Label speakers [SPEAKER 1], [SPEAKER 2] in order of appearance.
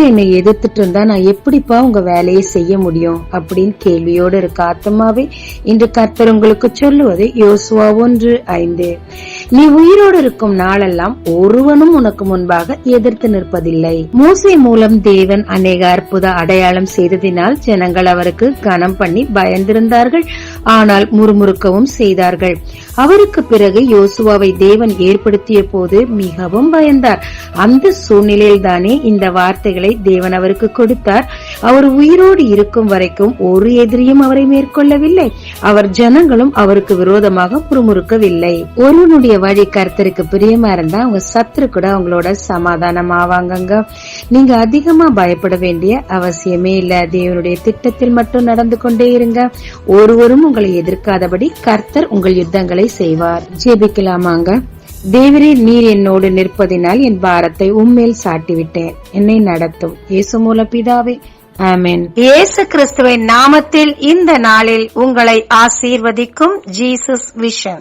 [SPEAKER 1] என்னை எதிர்த்துட்டு இருந்தா நான் எப்படிப்பா உங்க வேலையை செய்ய முடியும் அப்படின்னு கேள்வியோடு இருக்க ஆத்மாவே, இன்று கர்த்தர் உங்களுக்கு சொல்லுவது யோசுவா 1:5. நீ உயிரோடு இருக்கும் நாளெல்லாம் ஒருவனும் உனக்கு முன்பாக எதிர்த்து நிற்பதில்லை. மோசே மூலம் தேவன் அநேக அற்புத அடையாளம் செய்ததினால் ஜனங்கள் அவருக்கு கனம் பண்ணி பயந்திருந்தார்கள். ஆனால் முறுமுறுக்கவும் செய்தார்கள். அவருக்கு பிறகு யோசுவாவை தேவன் ஏற்படுத்திய போது மிகவும் பயந்தார். அந்த சூழ்நிலையில் தானே இந்த வார்த்தைகளை தேவன் அவருக்கு கொடுத்தார். அவர் உயிரோடு இருக்கும் வரைக்கும் ஒரு எதிரியும் அவரை மேற்கொள்ளவில்லை. அவர் ஜனங்களும் அவருக்கு விரோதமாக முறுமுறுக்கவில்லை. ஒருவனுடைய வழி கர்த்தருக்கு பிரியமா இருந்தா அவங்க சத்துரு கூட அவங்களோட சமாதானம் ஆவாங்க. நீங்க அதிகமா பயப்பட வேண்டிய அவசியமே இல்ல. தேவனுடைய திட்டத்தில் மட்டும் நடந்து கொண்டே இருங்க. ஒருவரும் உங்களை எதிர்க்காதபடி கர்த்தர் உங்கள் யுத்தங்களை செய்வார். ஜெபிக்கலாமாங்க. தேவரே, நீர் என்னோடு நிற்பதினால் என் பாரத்தை உம்மேல் சாட்டிவிட்டேன். என்னை நடத்தும். இயேசு மூல பிதாவே, ஆமென்.
[SPEAKER 2] இயேசு கிறிஸ்துவின் நாமத்தில் இந்த நாளில் உங்களை ஆசீர்வதிக்கும் ஜீசஸ் விஷன்.